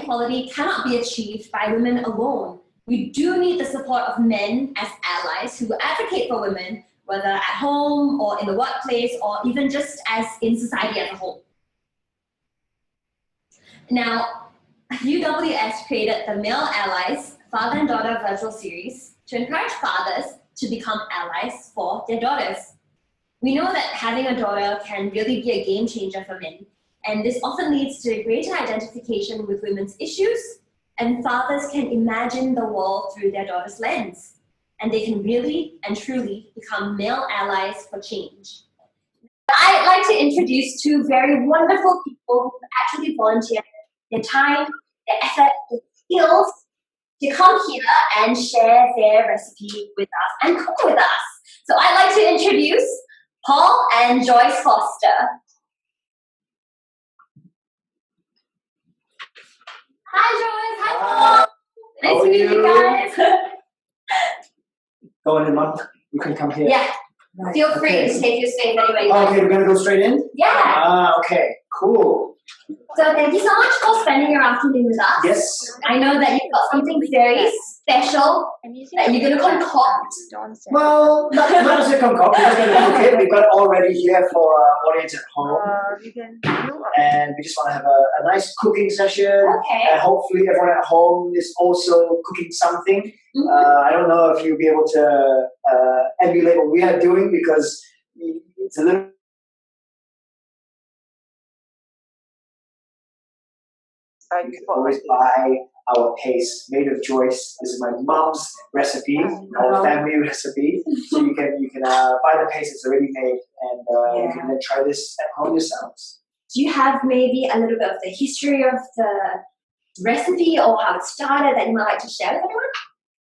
equality cannot be achieved by women alone. We do need the support of men as allies who advocate for women, whether at home or in the workplace or even just as in society as a whole. Now, UWS created the Male Allies Father and Daughter virtual series to encourage fathers to become allies for their daughters. We know that having a daughter can really be a game changer for men, and this often leads to greater identification with women's issues, and fathers can imagine the world through their daughter's lens, and they can really and truly become male allies for change. I'd like to introduce two very wonderful people who actually volunteered their time, their effort, their skills to come here and share their recipe with us and cook with us. So I'd like to introduce Paul and Joyce Foster. Hi Joyce, hi Paul. Nice to meet you guys. Go in, Mom. You can come here. Yeah. Right. Feel free to take your space anyway. Okay, we're gonna go straight in? Yeah. Okay, cool. So thank you so much for spending your afternoon with us. Yes. I know that you've got something very special that you're going to concoct. Well, not as a concoct. We're going to cook it. We've got it already here for our audience at home. And we just want to have a nice cooking session. Okay. And hopefully everyone at home is also cooking something. Mm-hmm. I don't know if you'll be able to emulate what we are doing because it's a little... You can always buy our paste made of Joyce. This is my mom's recipe, our family recipe. So you can buy the paste that's already made, and you can then try this at home yourselves. Do you have maybe a little bit of the history of the recipe or how it started that you might like to share with everyone?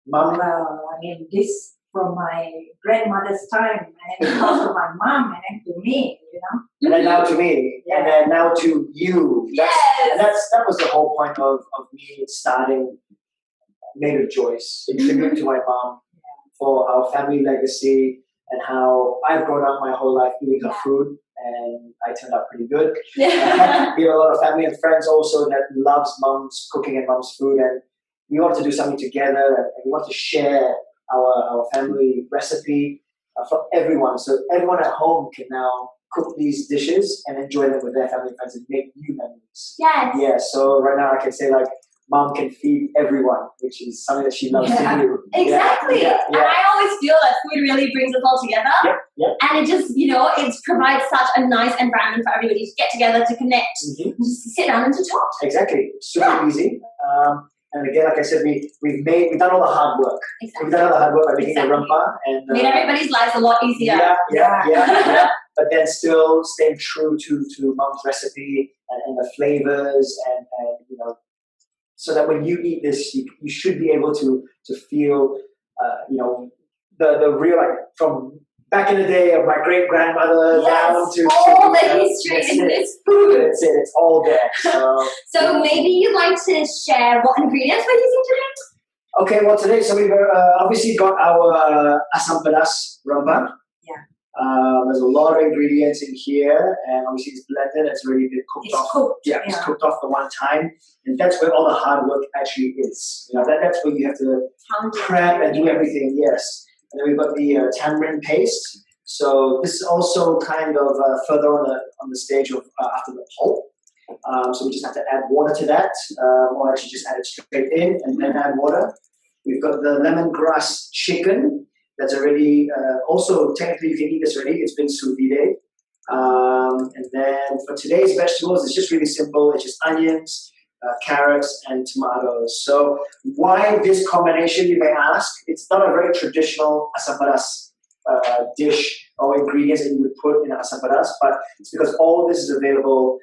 Mom? Well, I mean, this from my grandmother's time, and then also to my mom, and then to me, you know. And then now to me, and then now to you. That was the whole point of me starting Made of Joyce, in tribute to my mom for our family legacy and how I've grown up my whole life eating her food, and I turned out pretty good. We have a lot of family and friends also that loves mom's cooking and mom's food, and we wanted to do something together, and we want to share our family recipe for everyone, so everyone at home can now cook these dishes and enjoy them with their family and friends and make new memories. Yes. Yeah, so right now I can say like mom can feed everyone, which is something that she loves to do. Exactly. Yeah. And I always feel that food really brings us all together. Yep. And it just, it provides such a nice environment for everybody to get together, to connect, and just to sit down and to talk. Exactly. Super easy. And again, like I said, we've done all the hard work. Exactly. We've done all the hard work by making the rumpa and made everybody's lives a lot easier. Yeah. But then still staying true to mom's recipe and the flavors and so that when you eat this, you should be able to feel the real, like, from back in the day of my great grandmother down to all the history in this food. That's it. It's all there. So maybe you'd like to share what ingredients we're using today? Okay. Well, today, so we've obviously got our asam pedas rumpa. Yeah. There's a lot of ingredients in here, and obviously it's blended. It's already been cooked off. It's cooked off the one time, and that's where all the hard work actually is. That's where you have to prep and do everything. Yes. And then we've got the tamarind paste. So this is also kind of further on the stage of after the pulp. So we just have to add water to that, or actually just add it straight in and then add water. We've got the lemongrass chicken that's already, also technically you can eat this already. It's been sous vide. And then for today's vegetables, it's just really simple. It's just onions, carrots, and tomatoes. So why this combination, you may ask? It's not a very traditional asam pedas dish or ingredients that you would put in asam pedas, but it's because all this is available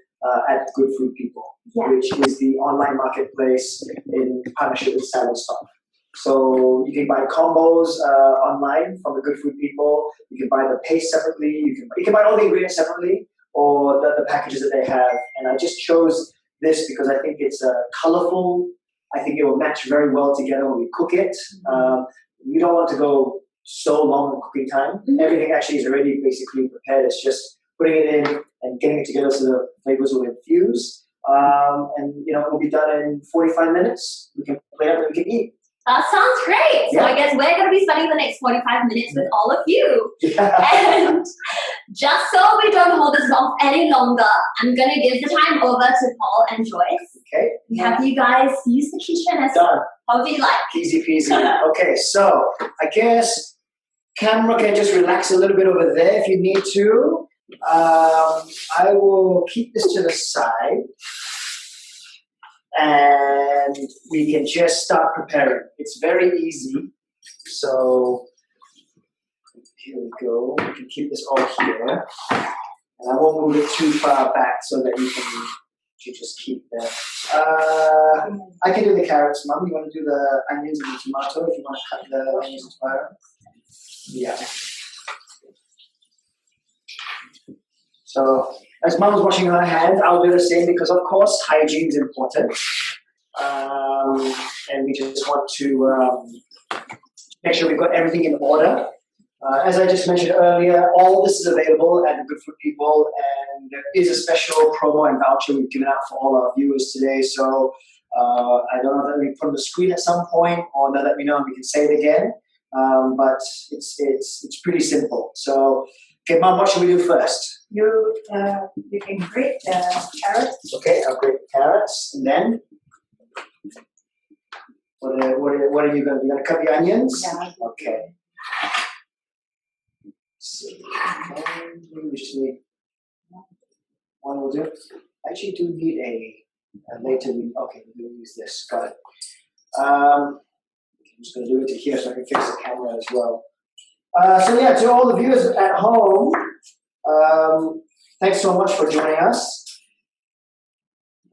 at GoodFoodPeople, which is the online marketplace in partnership with Salad Stop. So you can buy combos online from the GoodFoodPeople. You can buy the paste separately. You can buy all the ingredients separately, or the packages that they have. And I just chose this because I think it's colorful. I think it will match very well together when we cook it. You don't want to go so long in cooking time. Everything actually is already basically prepared. It's just putting it in and getting it together so the flavors will infuse. And it'll be done in 45 minutes. We can play it and we can eat. That sounds great. So Yeah. I guess we're going to be spending the next 45 minutes with all of you. Yeah. And just so we don't hold this off any longer, I'm going to give the time over to Paul and Joyce. Okay. Have you guys use the kitchen as Done. however you like. Easy peasy. Okay, so I guess camera can just relax a little bit over there if you need to. I will keep this to the side. And we can just start preparing. It's very easy. So here we go. We can keep this all here. And I won't move it too far back so that you just keep that. I can do the carrots, Mum. You want to do the onions and the tomato if you want to cut the onions and tomato? Yeah. So as Mum was washing her hands, I'll do the same because, of course, hygiene is important. And we just want to make sure we've got everything in order. As I just mentioned earlier, all this is available at the Good Food People, and there is a special promo and voucher we've given out for all our viewers today. So I don't know if we put on the screen at some point, or they'll let me know and we can say it again. But it's pretty simple. So, okay, Mum, what should we do first? You can grate the carrots. Okay, I'll grate the carrots, and then what are you going to do? You're going to cut the onions? Yeah. Okay. So, we just need one will do. I actually do need a later. Okay, we're going to use this. Got it. I'm just going to do it to here so I can fix the camera as well. So yeah, to all the viewers at home, thanks so much for joining us.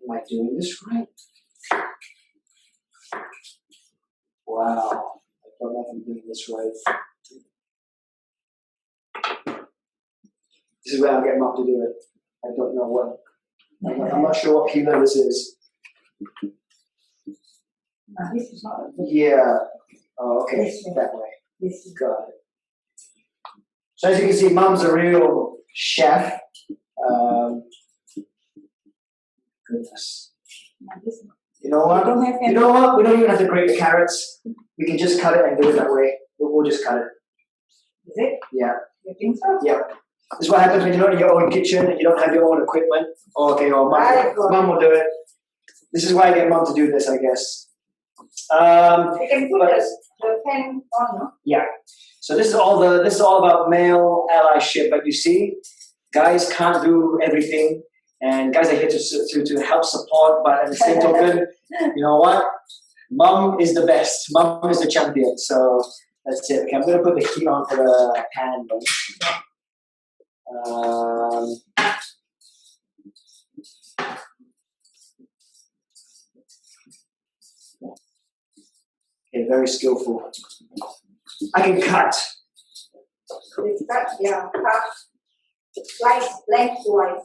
Am I doing this right? Wow, I don't know if I'm doing this right. This is where I'm getting Mom to do it. I don't know what. I'm not sure what peeler this is. No, this is not a good. Yeah. Oh, okay. This way. That way. This is Got it. So as you can see, Mum's a real chef. Goodness. no, this is not. You know what? You don't have any. You know what? We don't even have to grate the carrots. We can just cut it and do it that way. We'll just cut it. Is it? Yeah. You think so? Yeah. This is what happens when you're not in your own kitchen and you don't have your own equipment. Okay, or Mum will do it. This is why I get Mum to do this, I guess. You can put the pan on, no? Yeah. So this is all about male allyship. But you see, guys can't do everything, and guys are here to help support. But at the same token, you know what? Mum is the best. Mum is the champion. So that's it. Okay, I'm going to put the heat on for the pan. Okay, very skillful. I can cut. It's cut, yeah, cut. Slice lengthwise.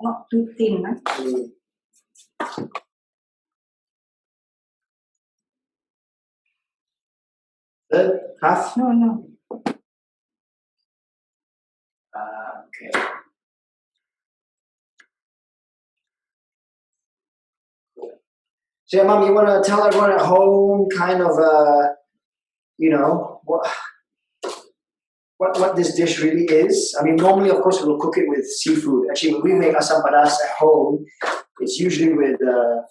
Not too thin, huh? Good? Half? No. Okay. So yeah, Mum, you want to tell everyone at home kind of, what this dish really is? I mean, normally, of course, we'll cook it with seafood. Actually, when we make asam pedas at home, it's usually with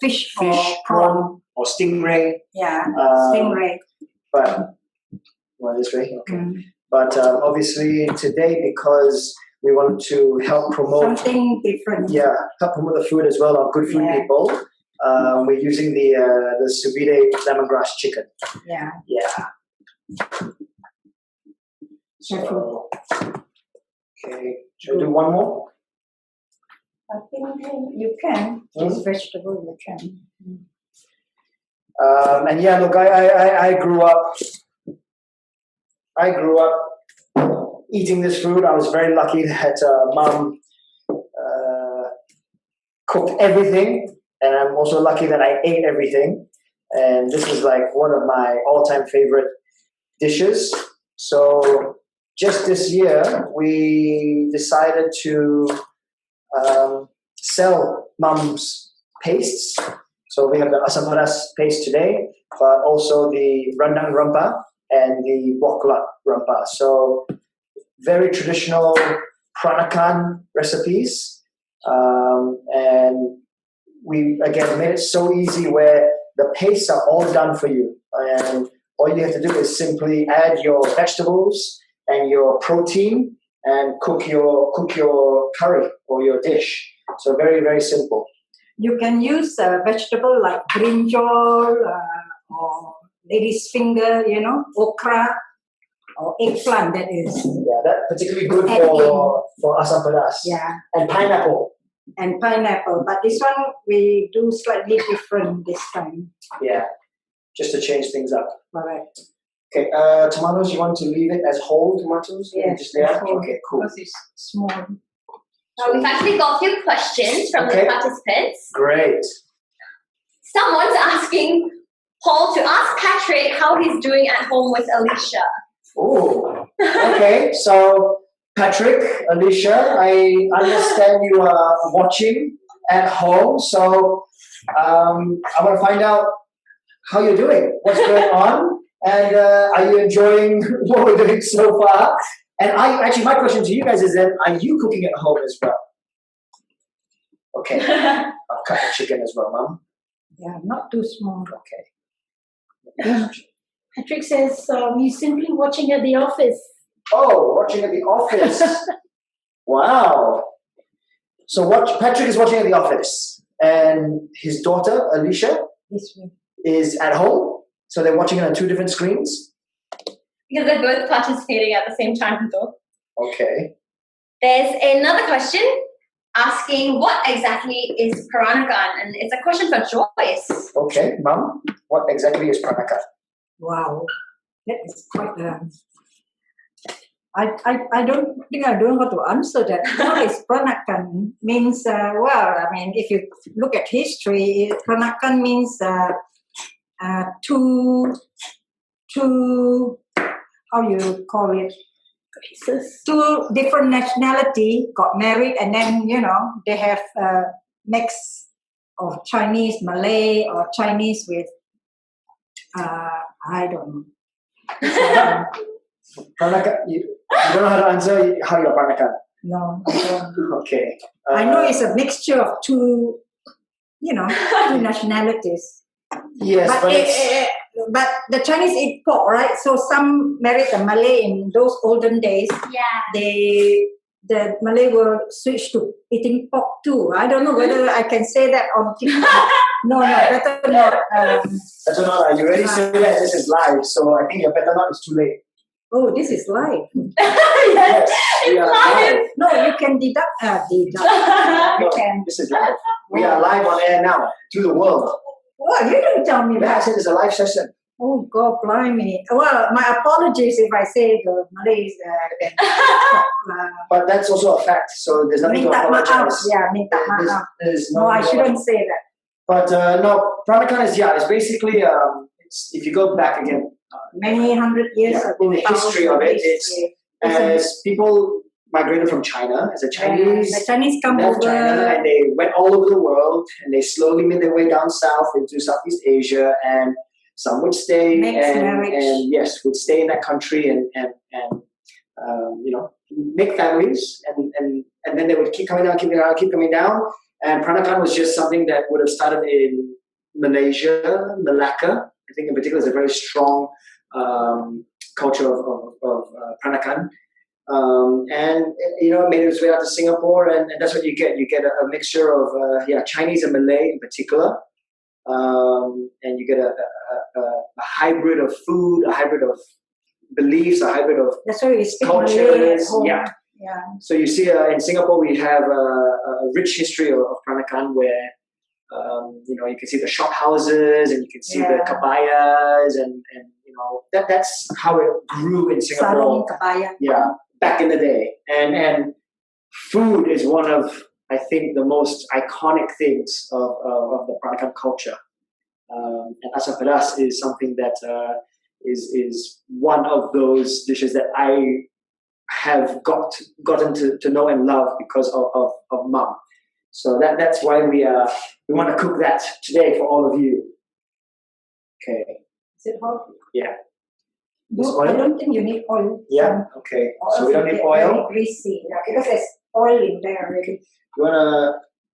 Fish, prawn, or stingray. Yeah, Um, stingray. But, this way? Okay. But obviously today, because we want to help promote Something different. Yeah, help promote the food as well on Good Food People. We're using the sous vide lemongrass chicken. Yeah. Yeah. So, okay, should I do one more? I think you can. This vegetable you can. And yeah, look, I grew up eating this food. I was very lucky that Mum cooked everything, and I'm also lucky that I ate everything. And this is like one of my all-time favorite dishes. So just this year, we decided to sell Mum's pastes. So we have the asam pedas paste today, but also the rendang rempah and the woklat rempah. So very traditional Peranakan recipes. And we, again, made it so easy where the pastes are all done for you. And all you have to do is simply add your vegetables and your protein and cook your curry or your dish. So very, very simple. You can use vegetable like brinjal or lady's finger, okra or eggplant, that is. Yeah, that's particularly good for asam pedas. Yeah. And pineapple. And pineapple. But this one, we do slightly different this time. Yeah, just to change things up. Correct. Okay, tomatoes, you want to leave it as whole tomatoes? Yes. Just there? Okay, cool. Because it's small. Now we've actually got a few questions from the participants. Great. Someone's asking Paul to ask Patrick how he's doing at home with Alicia. Oh, okay. So, Patrick, Alicia, I understand you are watching at home. So, I want to find out how you're doing, what's going on, and are you enjoying what we're doing so far? And actually, my question to you guys is then, are you cooking at home as well? Okay. I'll cut the chicken as well, Mum. Yeah, not too small. Okay. Patrick says he's simply watching at the office. Oh, watching at the office. Wow. So Patrick is watching at the office. And his daughter, Alicia, is at home. So they're watching it on two different screens. Because they're both participating at the same time, though. Okay. There's another question asking what exactly is Peranakan, and it's a question for Joyce. Okay, Mum, what exactly is Peranakan? Wow, that is quite. I don't think I don't know how to answer that. What is Peranakan means? If you look at history, Peranakan means two. How you call it? Two different nationality got married, and then they have a mix of Chinese, Malay, or Chinese with I don't know. Peranakan, you don't know how to answer how you're Peranakan? No, I don't. Okay. I know it's a mixture of two nationalities. Yes, but the Chinese eat pork, right? So some married a Malay in those olden days. Yeah. The Malay will switch to eating pork too. I don't know whether I can say that on TV. No, better not. Better not. Are you ready to say that this is live? So I think your better not is too late. Oh, this is live. Yes, we are live. No, you can deduct. No, this is live. We are live on air now to the world. What? You didn't tell me Yeah, I that. said it's a live session. Oh, God, blimey. Well, my apologies if I say the Malays. But that's also a fact. So there's nothing to Minta maaf. apologize. Yeah, minta maaf. There's No, I shouldn't say that. But no, Peranakan is it's basically if you go back again. Many hundred years ago. In the history of it, it's as people migrated from China, as the Chinese the Chinese come left over. China and they went all over the world and they slowly made their way down south into Southeast Asia, and some would stay and yes, would stay in that country and make families and then they would keep coming down. And Peranakan was just something that would have started in Malaysia, Malacca. I think in particular is a very strong culture of Peranakan. And it made its way out to Singapore, and that's what you get. You get a mixture of Chinese and Malay in particular, and you get a hybrid of food, a hybrid of beliefs, a hybrid of that's why we speak cultures. Malay at home. Yeah. So you see, in Singapore we have a rich history of Peranakan where you can see the shop houses and you can see the kabayas and that's how it grew in Singapore. Sarung kabaya. Yeah. Back in the day, and food is one of, I think, the most iconic things of the Peranakan culture. And asam pedas is something that is one of those dishes that I have gotten to know and love because of mom. So that's why we want to cook that today for all of you. Okay. Is it hot? Yeah. I don't think you need oil. Yeah. Okay. Or So we don't need very oil. greasy, because there's oil in there already.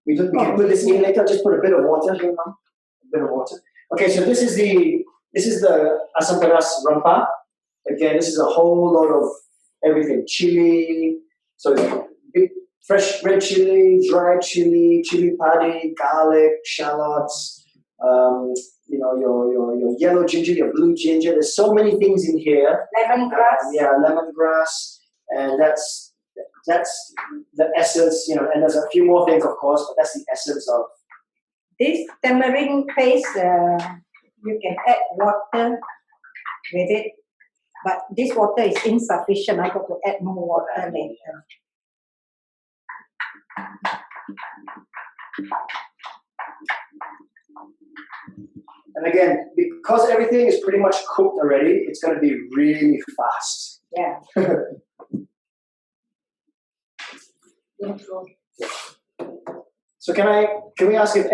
We can put this in later. Just put a bit of water here, mom. A bit of water. Okay. So this is the asam pedas rempah. Again, this is a whole lot of everything. Chili. So big fresh red chili, dry chili, chili padi, garlic, shallots. Your yellow ginger, your blue ginger. There's so many things in here. Lemongrass. Lemongrass, and that's the essence. And there's a few more things, of course, but that's the essence of This tamarind paste. You can add water with it, but this water is insufficient. I got to add more water later. And again, because everything is pretty much cooked already, it's going to be really fast. Yeah. So can we ask if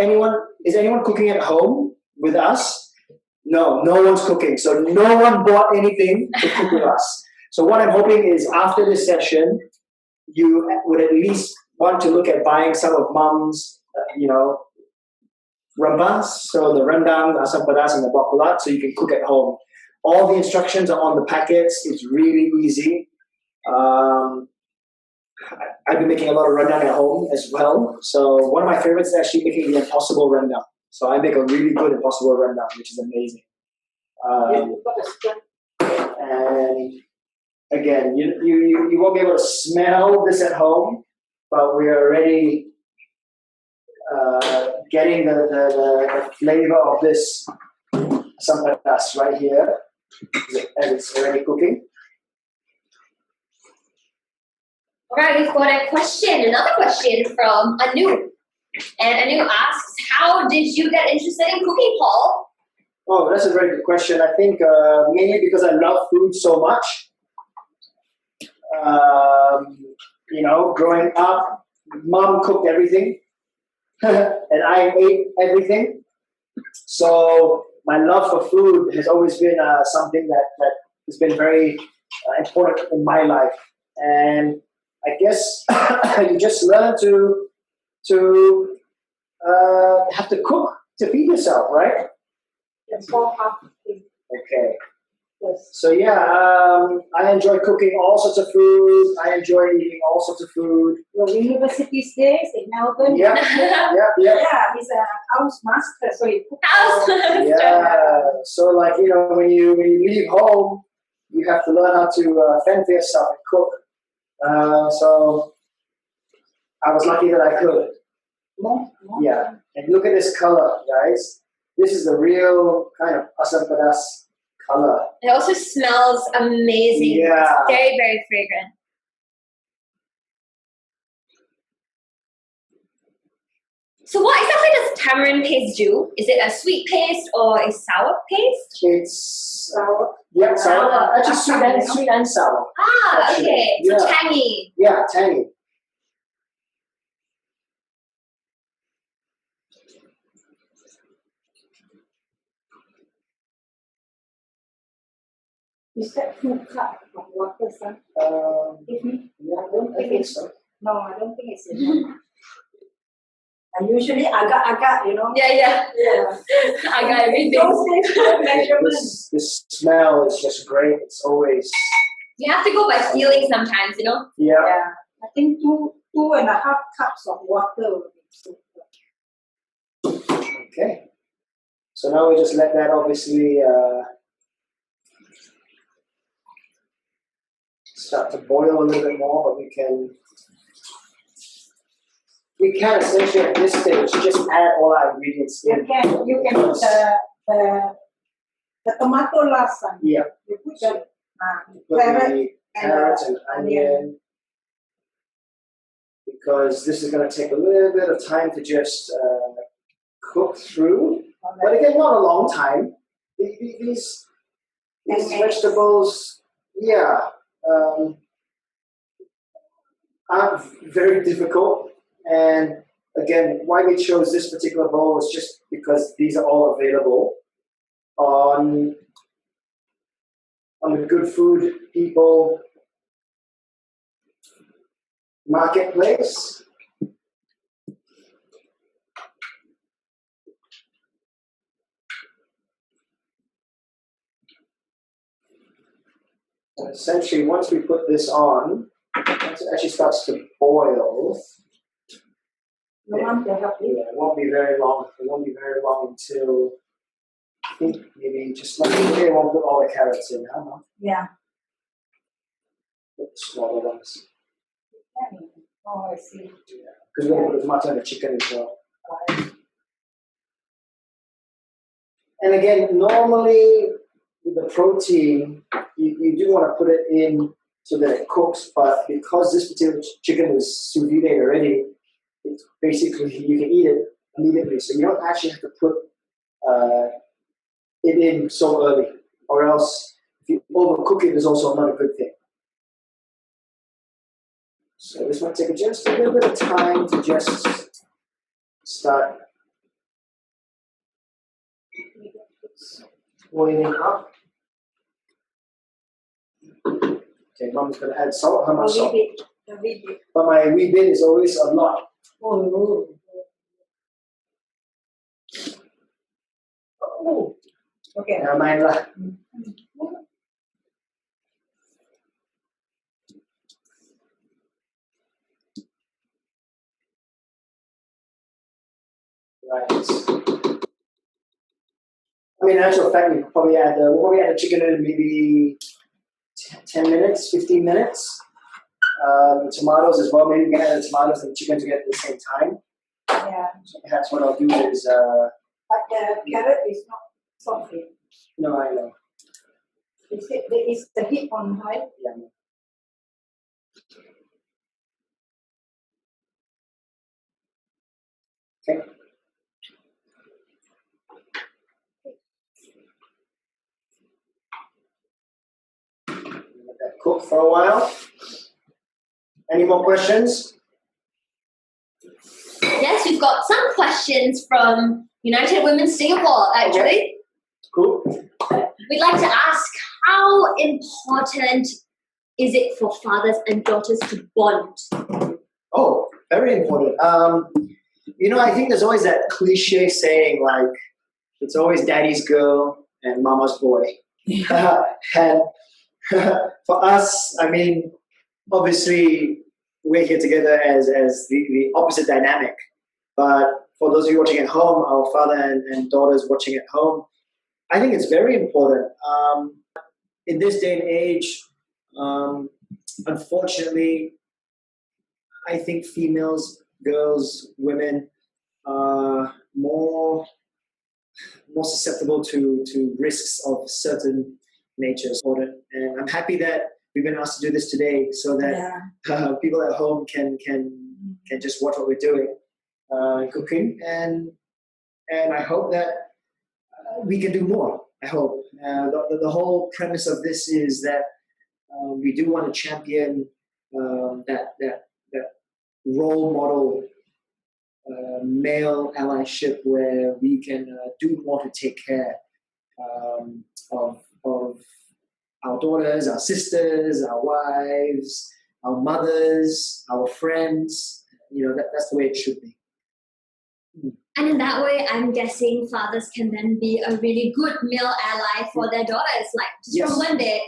is anyone cooking at home with us? No one's cooking. So no one bought anything to cook with us. So what I'm hoping is after this session, you would at least want to look at buying some of mom's, rempahs, so the rendang, asam pedas, and the bakulat, so you can cook at home. All the instructions are on the packets. It's really easy. I've been making a lot of rendang at home as well. So one of my favorites is actually making the impossible rendang. So I make a really good impossible rendang, which is amazing. And again, you won't be able to smell this at home, but we are already getting the flavor of this asam pedas right here as it's already cooking. All right, we've got another question from Anu. And Anu asks, how did you get interested in cooking, Paul? Oh, that's a very good question. I think mainly because I love food so much. Growing up, mom cooked everything. And I ate everything. So my love for food has always been something that has been very important in my life. And I guess you just learn to have to cook to feed yourself, right? That's all half the thing. Okay. Yes. So I enjoy cooking all sorts of food. I enjoy eating all sorts of food. Your university days in Melbourne. Yeah. Yeah, he's a house master, so he cooks. House master. Yeah. So when you leave home, you have to learn how to fend for yourself and cook. So I was lucky that I could. Yeah. And look at this color, guys. This is the real kind of asam pedas color. It also smells amazing. Yeah. It's very, very fragrant. So what exactly does tamarind paste do? Is it a sweet paste or a sour paste? It's sour. Yeah, sour. Actually, sweet and sour. Ah, Actually. okay. Yeah. So tangy. Yeah, tangy. Is that 2 cups of water, son? Give me. Yeah, I think so. No, I don't think it's enough. I usually agak, Yeah. Yeah. I got everything. Don't take measurements. This smell is just great. It's always. You have to go by feeling sometimes, Yeah. Yeah. I think 2.5 cups of water will be super. Okay. So now we just let that obviously start to boil a little bit more, but we can essentially at this stage just add all our ingredients in. You can put the tomato last time. Yeah. You put the carrot and onion, because this is going to take a little bit of time to just cook through. But again, not a long time. These vegetables, yeah. Very difficult. And again, why we chose this particular bowl was just because these are all available on the Good Food People marketplace. And essentially, once we put this on, once it actually starts to boil, it won't be very long. It won't be very long until I think maybe just like they won't put all the carrots in, huh? Yeah. Put the smaller ones. Oh, I see. Yeah, because we're going to put the tomato and the chicken as well. And again, normally with the protein, you do want to put it in so that it cooks, but because this particular chicken is sous vide already, it's basically you can eat it immediately. So you don't actually have to put it in so early, or else if you overcook it, is also not a good thing. So this might take just a little bit of time to just start boiling up. Okay, Mom's going to add salt. How much salt? But my wee bit is always a lot. Oh. Okay. Never mind lah. Right. I mean, in actual fact, we'll probably add the chicken in maybe 10 minutes, 15 minutes. The tomatoes as well. Maybe we can add the tomatoes and the chicken together at the same time. Yeah. So perhaps what I'll do is. But the carrot is not salty. No, I know. Is the heat on high? Yeah. Okay. Let that cook for a while. Any more questions? Yes, we've got some questions from United Women Singapore, actually. Cool. We'd like to ask, how important is it for fathers and daughters to bond? Oh, very important. I think there's always that cliche saying, like, it's always daddy's girl and mama's boy. And for us, I mean, obviously, we're here together as the opposite dynamic. But for those of you watching at home, our father and daughters watching at home, I think it's very important. In this day and age, unfortunately, I think females, girls, women are more susceptible to risks of certain natures. And I'm happy that we've been asked to do this today so that people at home can just watch what we're doing, cooking, and I hope that we can do more. I hope. The whole premise of this is that we do want to champion that role model male allyship where we can do more to take care of our daughters, our sisters, our wives, our mothers, our friends. That's the way it should be. And in that way, I'm guessing fathers can then be a really good male ally for their daughters, like from when they're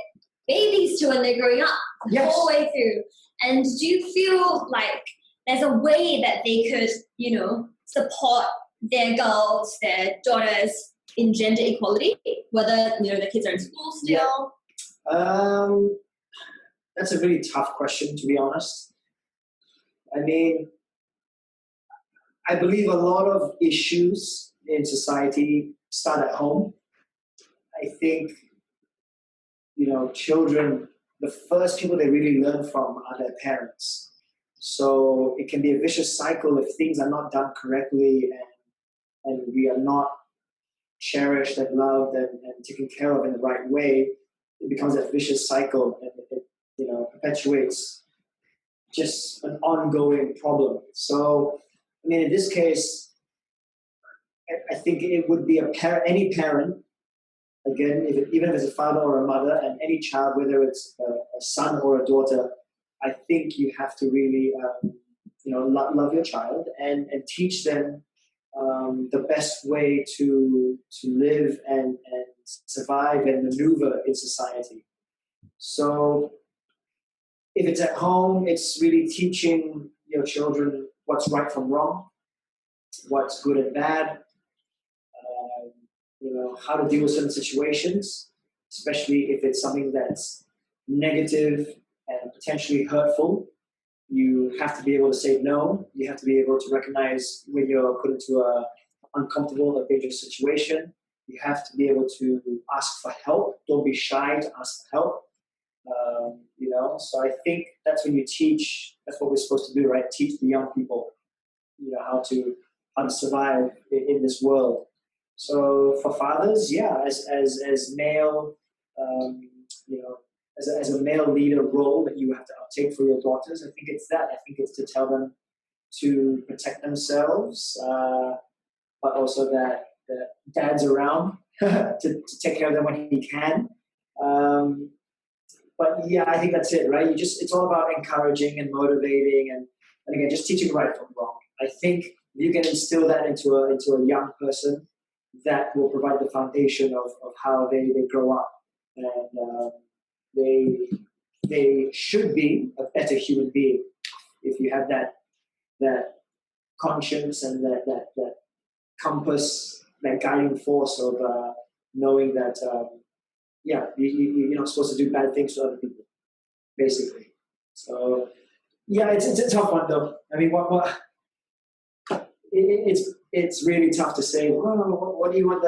babies to when they're growing up, the whole way through. And do you feel like there's a way that they could, support their girls, their daughters in gender equality, whether, the kids are in school still? That's a really tough question, to be honest. I mean, I believe a lot of issues in society start at home. I think, children, the first people they really learn from are their parents. So it can be a vicious cycle if things are not done correctly and we are not cherished and loved and taken care of in the right way. It becomes a vicious cycle and it perpetuates just an ongoing problem. So, I mean, in this case, I think it would be any parent, again, even if it's a father or a mother, and any child, whether it's a son or a daughter, I think you have to really, love your child and teach them the best way to live and survive and maneuver in society. So if it's at home, it's really teaching your children what's right from wrong, what's good and bad, how to deal with certain situations, especially if it's something that's negative and potentially hurtful. You have to be able to say no. You have to be able to recognize when you're put into an uncomfortable or dangerous situation. You have to be able to ask for help. Don't be shy to ask for help. So I think that's when you teach. That's what we're supposed to do, right? Teach the young people, how to survive in this world. So for fathers, as male, as a male leader role that you have to take for your daughters, I think it's that. I think it's to tell them to protect themselves, but also that dad's around to take care of them when he can. But yeah, I think that's it, right? It's all about encouraging and motivating and again, just teaching right from wrong. I think you can instill that into a young person, that will provide the foundation of how they grow up. And they should be a better human being if you have that conscience and that compass, that guiding force of knowing that you're not supposed to do bad things to other people, basically. So yeah, it's a tough one though. I mean, it's really tough to say. Well, what do you want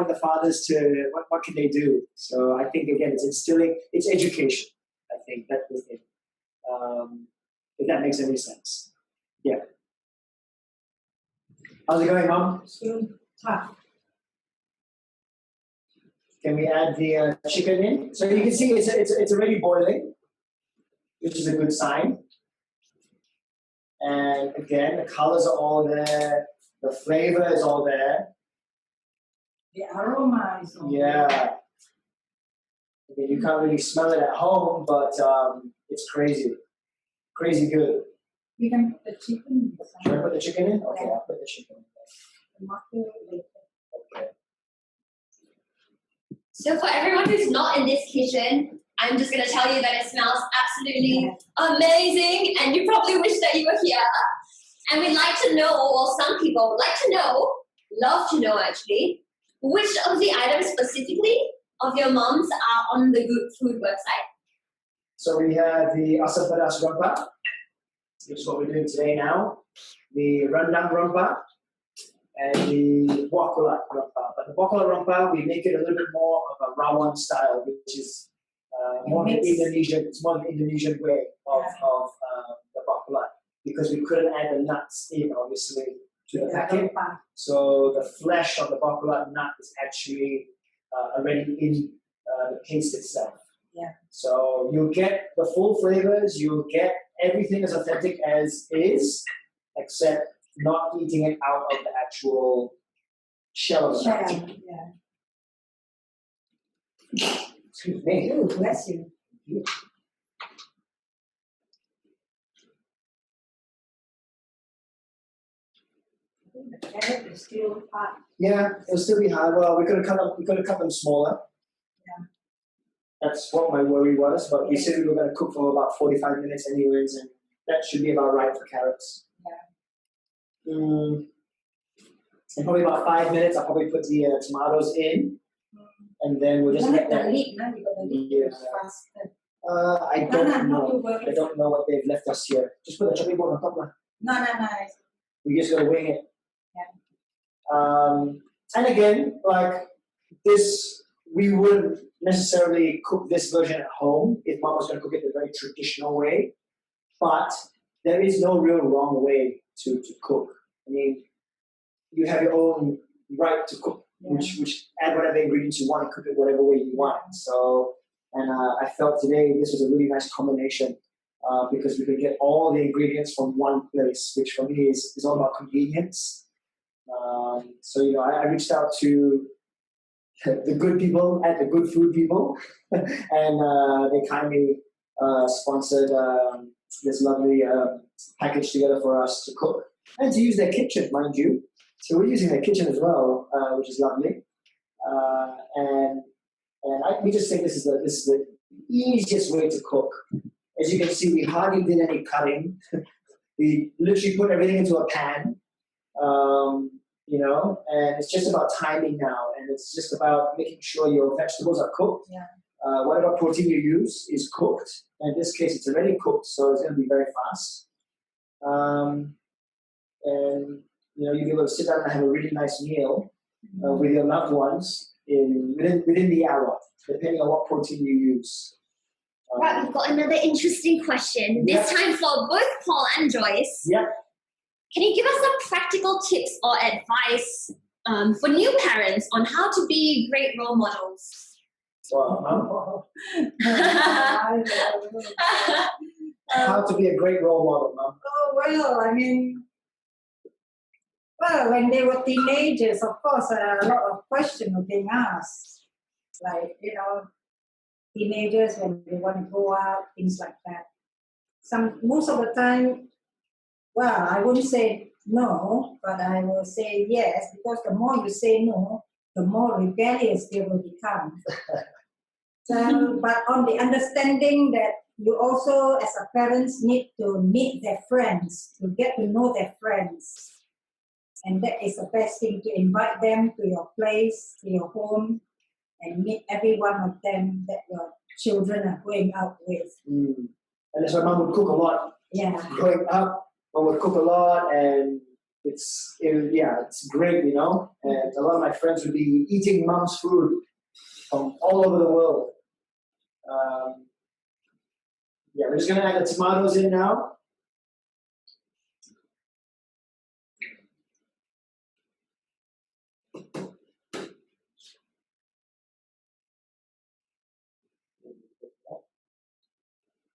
the fathers to? What can they do? So I think again, it's education. I think that's the thing. If that makes any sense. Yeah. How's it going, Mom? Still tough. Can we add the chicken in? So you can see it's already boiling, which is a good sign. And again, the colors are all there. The flavor is all there. The aroma is all there. Yeah. Again, you can't really smell it at home, but it's crazy. Crazy good. You can put the chicken in. Should I put the chicken in? Okay, I'll put the chicken in. Okay. So for everyone who's not in this kitchen, I'm just going to tell you that it smells absolutely amazing, and you probably wish that you were here. And we'd like to know, or some people would like to know, love to know actually, which of the items specifically of your moms are on the Good Food website. So we have the asam pedas rompa, which is what we're doing today now, the rendang rompa, and the wakulat rompa. But the wakulat rompa, we make it a little bit more of a rawon style, which is more of the Indonesian. It's more of the Indonesian way of the wakulat, because we couldn't add the nuts in, obviously, to the packet. So the flesh of the wakulat nut is actually already in the paste itself. Yeah. So you'll get the full flavors, you'll get everything as authentic as is, except not eating it out of the actual shell of the nut. Yeah. Excuse me. Ooh, bless you. I think the carrot is still hot. Yeah, it'll still be hard. Well, we could have cut them smaller. Yeah. That's what my worry was, but we said we were going to cook for about 45 minutes anyways, and that should be about right for carrots. Yeah. In probably about 5 minutes, I'll probably put the tomatoes in, and then we'll just let them. I don't know. I don't know what they've left us here. Just put the chopping board on top now. No. We just gotta wing it. Yeah. And again, like this, we wouldn't necessarily cook this version at home if Mom was gonna cook it the very traditional way. But there is no real wrong way to cook. I mean, you have your own right to cook, which add whatever ingredients you want and cook it whatever way you want. So, and I felt today this was a really nice combination because we could get all the ingredients from one place, which for me is all about convenience. So, you know, I reached out to the good people at the GoodFoodPeople, and they kindly sponsored this lovely package together for us to cook and to use their kitchen, mind you. So we're using their kitchen as well, which is lovely. We just think this is the easiest way to cook. As you can see, we hardly did any cutting. We literally put everything into a pan, you know, and it's just about timing now, and it's just about making sure your vegetables are cooked. Yeah. Whatever protein you use is cooked. In this case, it's already cooked, so it's going to be very fast. And you know, you'll be able to sit down and have a really nice meal with your loved ones within the hour, depending on what protein you use. Right, we've got another interesting question. This time for both Paul and Joyce. Yeah. Can you give us some practical tips or advice for new parents on how to be great role models? Wow, how to be a great role model, Mom? Oh, well, I mean, well, when they were teenagers, of course, a lot of questions were being asked. Like, you know, teenagers when they want to go out, things like that. Most of the time, well, I wouldn't say no, but I will say yes, because the more you say no, the more rebellious they will become. So, but on the understanding that you also, as a parents, need to meet their friends, to get to know their friends. And that is the best thing, to invite them to your place, to your home, and meet every one of them that your children are going out with. And that's why Mom would cook a lot. Yeah. Growing up, Mom would cook a lot, and it's great, you know. And a lot of my friends would be eating Mom's food from all over the world. We're just going to add the tomatoes in now.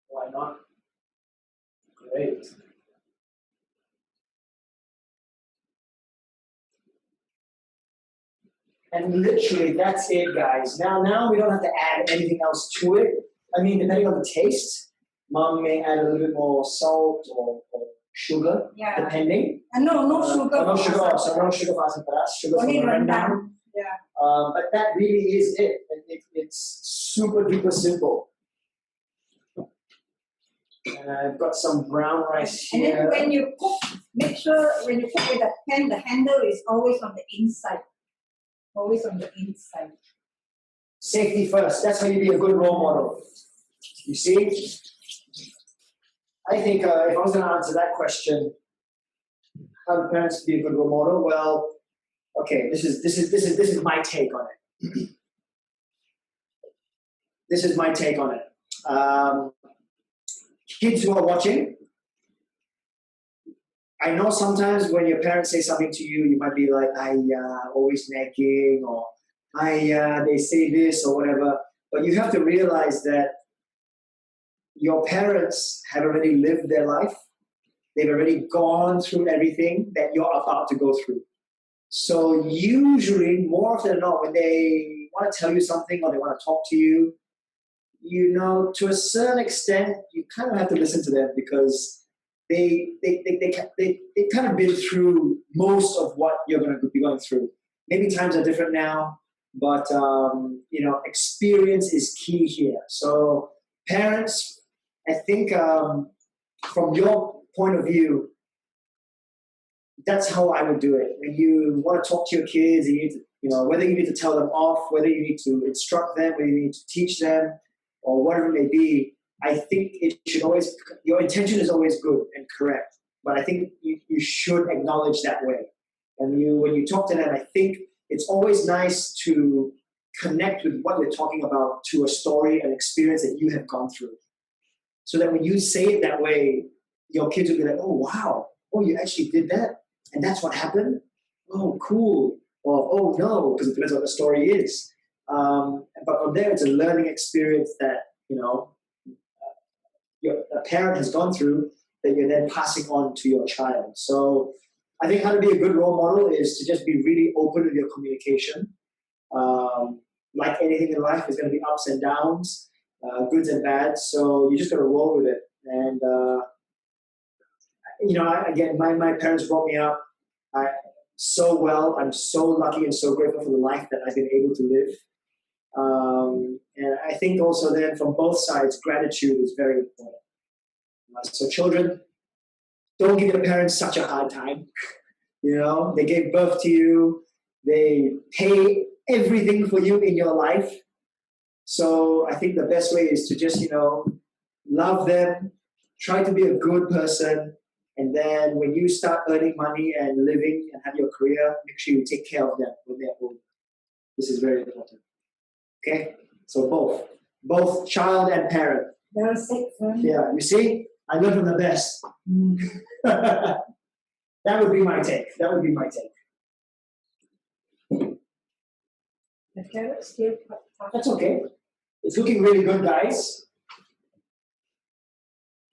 Why not? Great. And literally, that's it, guys. Now we don't have to add anything else to it. I mean, depending on the taste, Mom may add a little bit more salt or sugar, depending. And no sugar. No sugar also. No sugar for us. Sugar for the rendang. Yeah. But that really is it. It's super duper simple. And I've got some brown rice here. And then when you cook, make sure when you cook with a pan, the handle is always on the inside. Always on the inside. Safety first. That's how you be a good role model. You see? I think if I was going to answer that question, how do parents be a good role model? Well, okay, this is my take on it. This is my take on it. Kids who are watching, I know sometimes when your parents say something to you, you might be like, always nagging, or they say this or whatever. But you have to realize that your parents have already lived their life. They've already gone through everything that you're about to go through. So usually, more often than not, when they want to tell you something or they want to talk to you, you know, to a certain extent, you kind of have to listen to them, because they've kind of been through most of what you're going to be going through. Maybe times are different now, but you know, experience is key here. So parents, I think from your point of view, that's how I would do it. When you want to talk to your kids, you need to, you know, whether you need to tell them off, whether you need to instruct them, whether you need to teach them, or whatever it may be, I think it should always, your intention is always good and correct. But I think you should acknowledge that way. And when you talk to them, I think it's always nice to connect with what you're talking about to a story, an experience that you have gone through. So that when you say it that way, your kids will be like, oh, wow, oh, you actually did that? And that's what happened? Oh, cool. Or, oh, no, because it depends on what the story is. But from there, it's a learning experience that, you know, a parent has gone through that you're then passing on to your child. So I think how to be a good role model is to just be really open with your communication. Like anything in life, there's going to be ups and downs, goods and bads. So you just got to roll with it. And again, my parents brought me up so well. I'm so lucky and so grateful for the life that I've been able to live. And I think also then from both sides, gratitude is very important. So children, don't give your parents such a hard time. They gave birth to you. They pay everything for you in your life. So I think the best way is to just, love them, try to be a good person. And then when you start earning money and living and have your career, make sure you take care of them when they're home. This is very important. Okay? So both child and parent. Well said, friend. Yeah, you see? I learned from the best. That would be my take. The carrot still That's okay. It's looking really good, guys.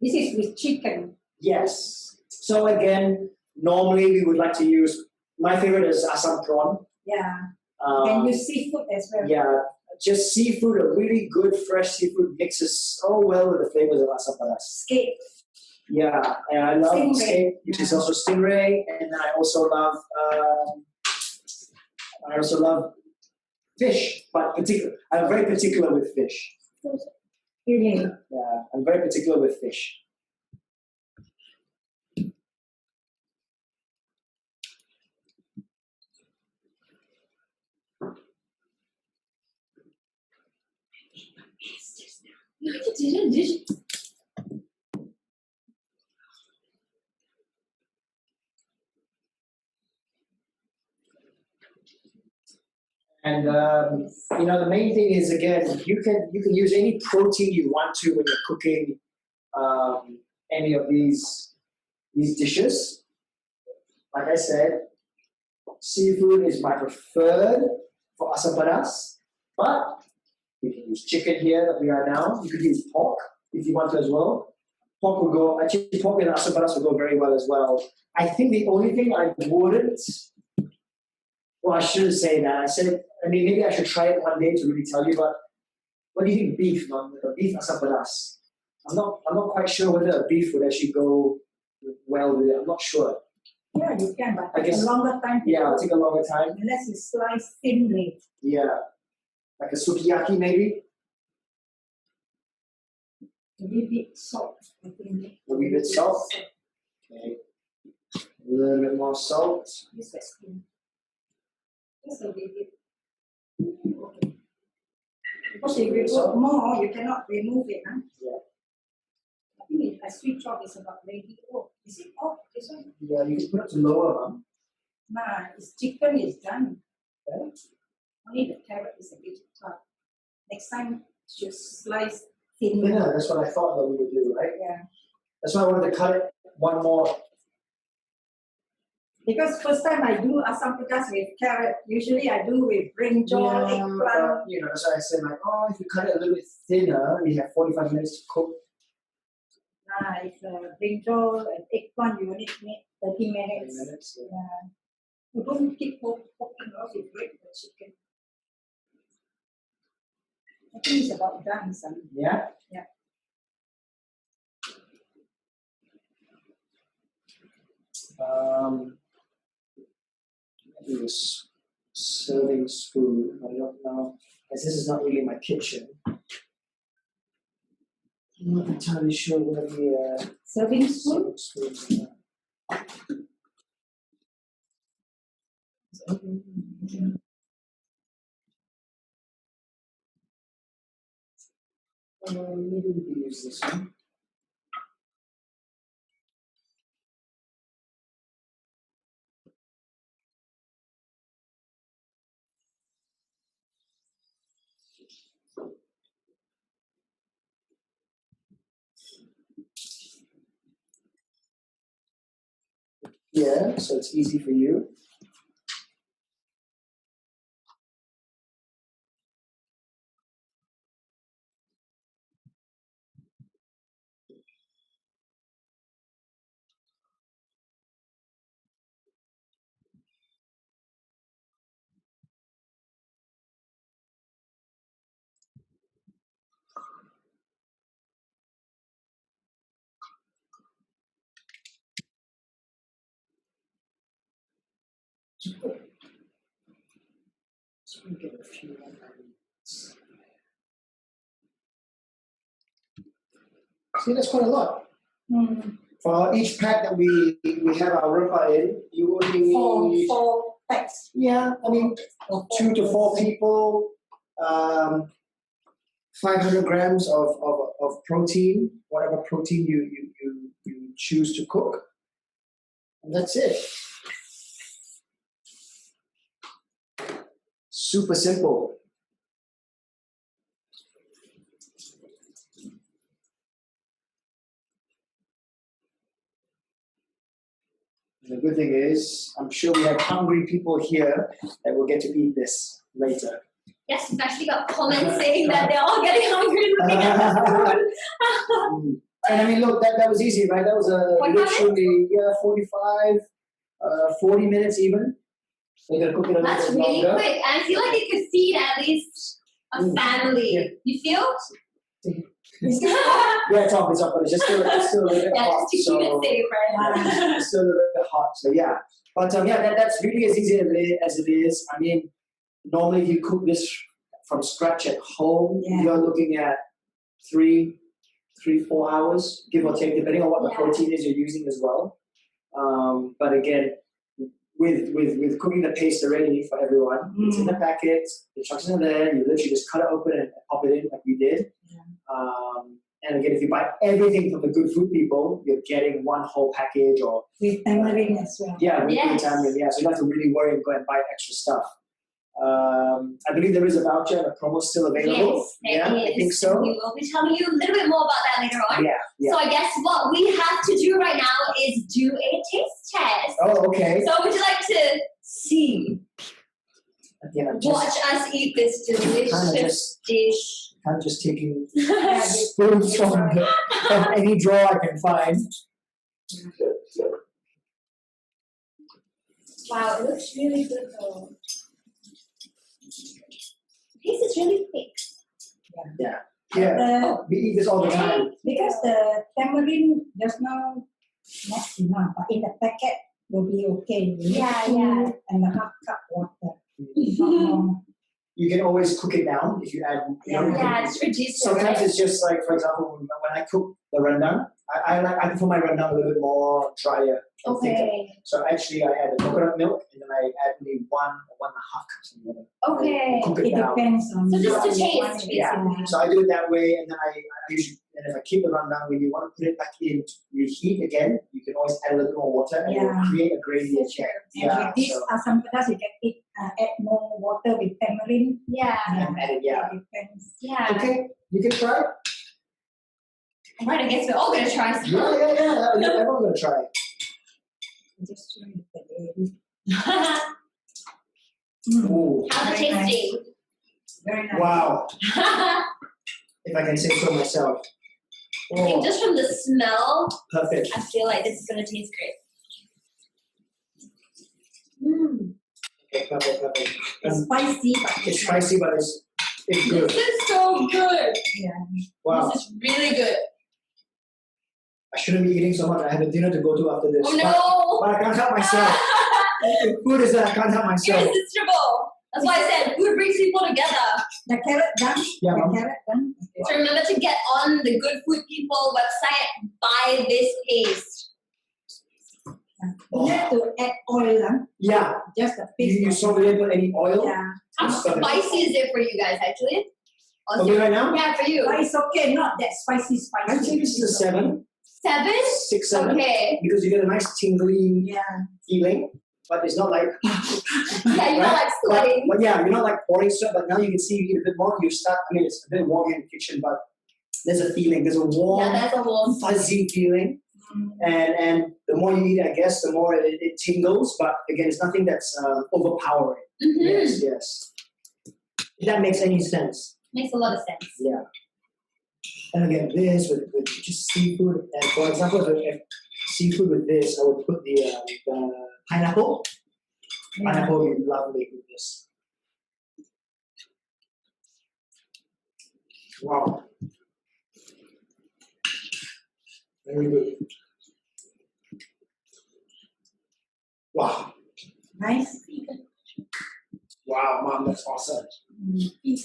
This is with chicken. Yes. So again, normally we would like to use, my favorite is asam prawn. Yeah. You can use seafood as well. Yeah, just seafood, a really good fresh seafood mixes so well with the flavors of asam pedas. Skate. Yeah, and I love Stingray. skate, which is also stingray, and I also love fish, but I'm very particular with fish. Really? Yeah, I'm very particular with fish. And the main thing is, again, you can use any protein you want to when you're cooking any of these dishes. Like I said, seafood is my preferred for asam pedas, but we can use chicken here that we are now. You could use pork if you want to as well. Pork and asam pedas will go very well as well. I think the only thing I wouldn't, well, I shouldn't say that. Maybe I should try it one day to really tell you, but what do you think beef, beef asam pedas? I'm not quite sure whether a beef would actually go well with it. I'm not sure. Yeah, you can, but I guess a longer time. Yeah, it'll take a longer time. Unless you slice thinly. Yeah. Like a sukiyaki maybe? A little bit salt, I think. A wee bit salt. Okay. A little bit more salt. This is good. Just a little bit. Okay. Because if you put more, you cannot remove it. Huh? Yeah. I think a sweet chop is about ready. Oh, is it off? This one? Yeah, you can put it to lower, Mom. Nah, it's chicken is done. Okay. Only the carrot is a bit tough. Next time, just slice thinly. Yeah, that's what I thought that we would do, right? Yeah. That's why I wanted to cut it one more. Because first time I do asam pedas with carrot, usually I do with brinjal, eggplant. That's why I said, if you cut it a little bit thinner, we have 45 minutes to cook. If brinjal and eggplant, you only need 30 minutes. 30 minutes. Yeah. Yeah. You don't keep cooking off with break the chicken. I think it's about done, son. Yeah? Yeah. Maybe this serving spoon. I don't know. As this is not really my kitchen. I'm not entirely sure where the Serving spoon? spoon. Maybe we can use this one. Yeah, so it's easy for you. So we get a few more minutes. See, that's quite a lot. For each pack that we have our rempah in, you only need four packs. Yeah, I mean 2 to 4 people, 500 grams of protein, whatever protein you choose to cook, and that's it. Super simple. And the good thing is, I'm sure we have hungry people here that will get to eat this later. Yes, we've actually got comments saying that they're all getting hungry looking at the food. And I mean, look, that was easy, right? That was literally 45, 40 minutes even. So you're gonna cook it a little That's bit really longer. quick. And I feel like it could feed at least a family. Yeah. You feel? Yeah, it's off, but it's still a little bit Yeah, hot. just to keep it safe, right? It's still a little bit hot, so yeah. But that's really as easy as it is. I mean, normally if you cook this from scratch at home, you're looking at 3-4 hours, give or take, depending on what the protein is you're using as well. But again, with cooking the paste already for everyone, it's in the packet, the instructions are there, you literally just cut it open and pop it in like we did. And again, if you buy everything from the Good Food People, you're getting one whole package or with tamarind as well. Yeah, with tamarind, so you don't have to really worry and go and buy extra stuff. I believe there is a voucher and a promo still available. Yes, there is. I think so. We will be telling you a little bit more about that later on. Yeah. So I guess what we have to do right now is do a taste test. Oh, okay. So would you like to see? Again, Watch us eat this delicious dish. I'm just taking spoons from any drawer I can find. Wow, it looks really good though. The taste is really thick. Yeah. We eat this all the time. Because the tamarind just now not enough, but in the packet will be okay. You need 2.5 cup water. You can always cook it down if you add. It's reduced. Sometimes it's just like, for example, when I cook the rendang, I prefer my rendang a little bit more drier. Okay. So actually, I add the coconut milk and then I add only 1 or 1.5 cups of water. Okay. Cook it down. Depends on. So just to taste, basically. Yeah. So I do it that way, and then I usually, and if I keep the rendang, when you want to put it back in to reheat again, you can always add a little more water and it will create a gravy again. And with this, sometimes you can add more water with tamarind. And add it, Depends. Okay, you can try it. Right, I guess we're all gonna try some. Yeah. Everyone's gonna try it. Just try the baby. Ooh. How's it tasting? Very nice. Wow. If I can say so myself. I think just from the smell, Perfect. I feel like this is gonna taste great. Okay, perfect. It's spicy, but It's spicy, but it's good. This is so good. Wow. This is really good. I shouldn't be eating so much. I have a dinner to go to after this. Oh no! But I can't help myself. The food is that I can't help myself. Irresistible. That's why I said food brings people together. the carrot done. Yeah, Mom. The carrot done. So remember to get on the Good Food People website, buy this paste. You have to add oil. Yeah. Just a piece. You saw we didn't put any oil? Yeah. How spicy is it for you guys, actually? Okay, right now? Yeah, for you. But it's okay, not that spicy. I think this is a 7. 7? 6, 7. Okay. Because you get a nice tingly feeling, but it's not like. Yeah, you're not like sweating. But yeah, you're not like pouring sweat, but now you can see you eat a bit more. You start, I mean, it's a bit warm in the kitchen, but there's a feeling. There's a warm, that's a warm fuzzy feeling. And the more you eat, I guess, the more it tingles. But again, it's nothing that's overpowering. Yes. If that makes any sense. Makes a lot of sense. Yeah. And again, this with just seafood. And for example, if seafood with this, I would put the pineapple. Pineapple would be lovely with this. Wow. Very good. Wow. Nice. Wow, Mom, that's awesome. Is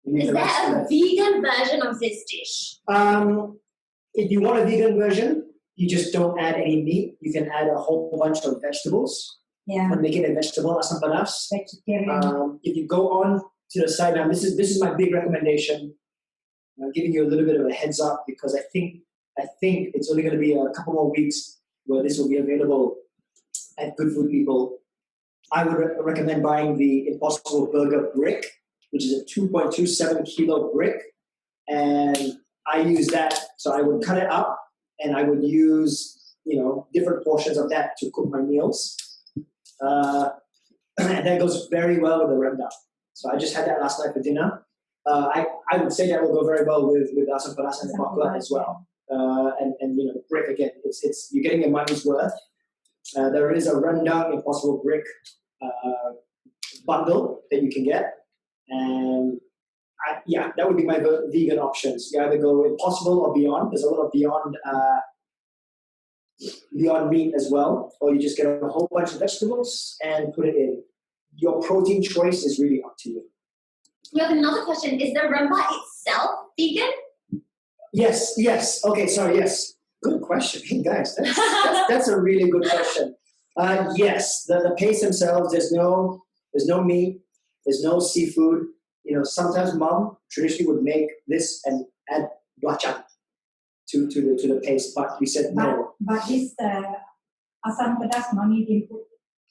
there a vegan version of this dish? If you want a vegan version, you just don't add any meat. You can add a whole bunch of vegetables. Yeah. And make it a vegetable asam pedas. Vegetarian. If you go on to the site now, this is my big recommendation. I'm giving you a little bit of a heads up because I think it's only going to be a couple more weeks where this will be available at Good Food People. I would recommend buying the Impossible Burger brick, which is a 2.27 kilo brick, and I use that. So I would cut it up, and I would use different portions of that to cook my meals, and that goes very well with the rendang. So I just had that last night for dinner. I would say that will go very well with asam pedas and bakla as well. And the brick again, it's you're getting your money's worth. There is a rendang Impossible brick bundle that you can get, and that would be my vegan options. You either go Impossible or Beyond. There's a lot of Beyond meat as well, or you just get a whole bunch of vegetables and put it in. Your protein choice is really up to you. We have another question. Is the remba itself vegan? Yes. Okay, sorry, yes. Good question. Hey, guys, that's a really good question. Yes, the paste themselves, there's no meat, there's no seafood. Sometimes Mom traditionally would make this and add belacan to the paste, but we said no. But this asam pedas, Mommy didn't put.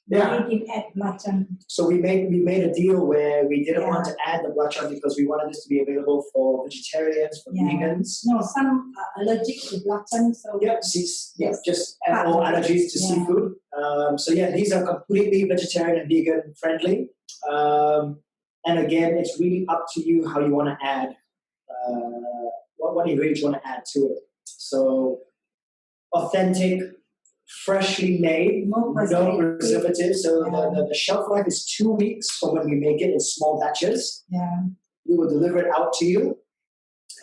Yeah. We didn't add belacan. So we made a deal where we didn't want to add the belacan because we wanted this to be available for vegetarians, for vegans. No, some are allergic to belacan. So Just all allergies to seafood. These are completely vegetarian and vegan friendly. And again, it's really up to you how you want to add what ingredients you want to add to it. So authentic, freshly made, no preservatives. So the shelf life is 2 weeks from when we make it in small batches. Yeah. We will deliver it out to you.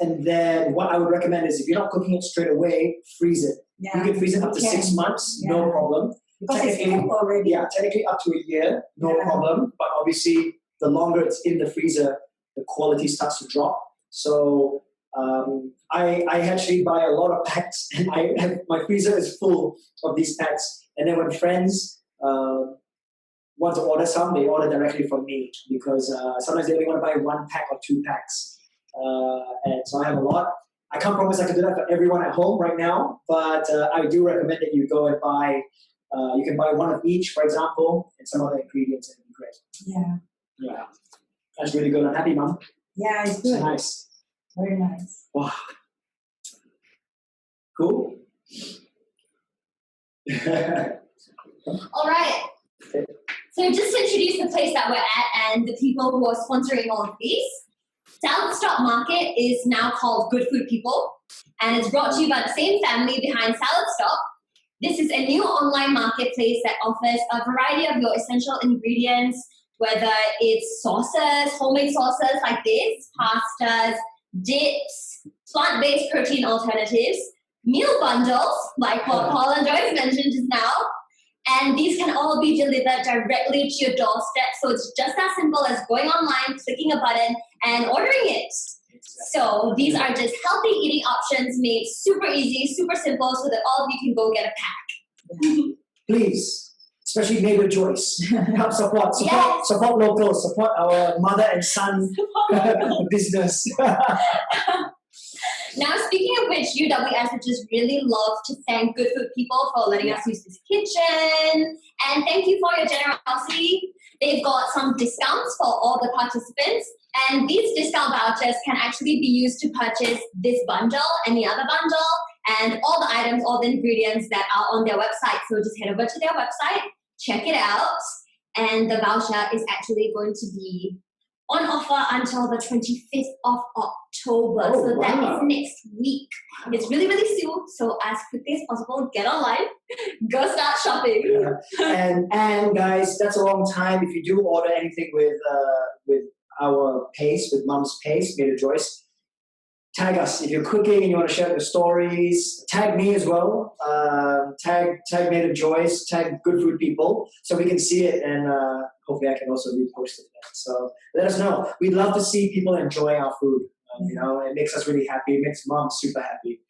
And then what I would recommend is if you're not cooking it straight away, freeze it. Yeah. You can freeze it up to 6 months, no problem. Because it's cooked already. Yeah, technically up to a year, no problem. But obviously, the longer it's in the freezer, the quality starts to drop. So I actually buy a lot of packs, and my freezer is full of these packs. And then when friends want to order some, they order directly from me because sometimes they only want to buy 1 pack or 2 packs. And so I have a lot. I can't promise I can do that for everyone at home right now, but I do recommend that you go and buy. You can buy 1 of each, for example, and some other ingredients, and it'd be great. Yeah, that's really good. I'm happy, Mom. Yeah, it's good. It's nice. Very nice. Wow. Cool. All right. So just to introduce the place that we're at and the people who are sponsoring all of these, Salad Stop Market is now called Good Food People, and it's brought to you by the same family behind Salad Stop. This is a new online marketplace that offers a variety of your essential ingredients, whether it's sauces, homemade sauces like this, pastas, dips, plant-based protein alternatives, meal bundles, like what Paul and Joyce mentioned just now, and these can all be delivered directly to your doorstep. So it's just as simple as going online, clicking a button, and ordering it. So these are just healthy eating options made super easy, super simple, so that all of you can go get a pack. Please, especially neighbor Joyce, help support locals, support our mother and son business. Now, speaking of which, UWS would just really love to thank Good Food People for letting us use this kitchen. And thank you for your generosity. They've got some discounts for all the participants. And these discount vouchers can actually be used to purchase this bundle, any other bundle, and all the items, all the ingredients that are on their website. So just head over to their website, check it out. And the voucher is actually going to be on offer until the 25th of October. So that is next week. It's really, really soon. So as quickly as possible, get online, go start shopping. And guys, that's a long time. If you do order anything with our paste, with Mom's paste, made of Joyce, tag us. If you're cooking and you want to share your stories, tag me as well. Tag Native Joyce, tag Good Food People, so we can see it, and hopefully I can also repost it. So let us know. We'd love to see people enjoying our food. You know, it makes us really happy. It makes mom super happy.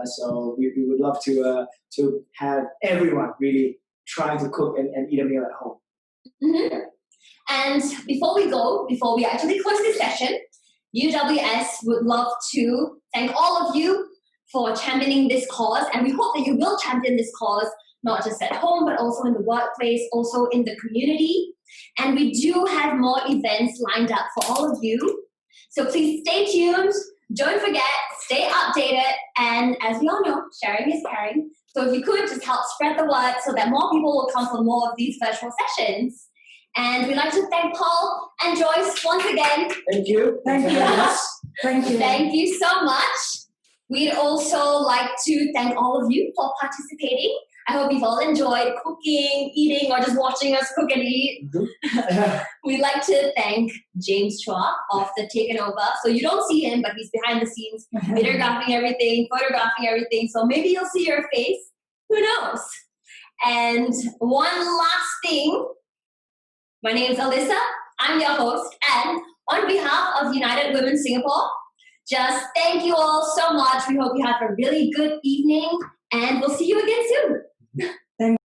So we would love to have everyone really trying to cook and eat a meal at home. Mm-hmm. And before we actually close this session, UWS would love to thank all of you for championing this cause, and we hope that you will champion this cause not just at home but also in the workplace, also in the community. And we do have more events lined up for all of you. So please stay tuned. Don't forget, stay updated, and as we all know, sharing is caring. So if you could just help spread the word so that more people will come for more of these virtual sessions. And we'd like to thank Paul and Joyce once again. Thank you. Thank you. Thank you. Thank you so much. We'd also like to thank all of you for participating. I hope you've all enjoyed cooking, eating, or just watching us cook and eat. Mm-hmm. We'd like to thank James Chua of the Taken Over. So you don't see him, but he's behind the scenes, videographing everything, photographing everything. So maybe you'll see your face. Who knows? And one last thing. My name is Alyssa. I'm your host. And on behalf of United Women Singapore, just thank you all so much. We hope you have a really good evening, and we'll see you again soon.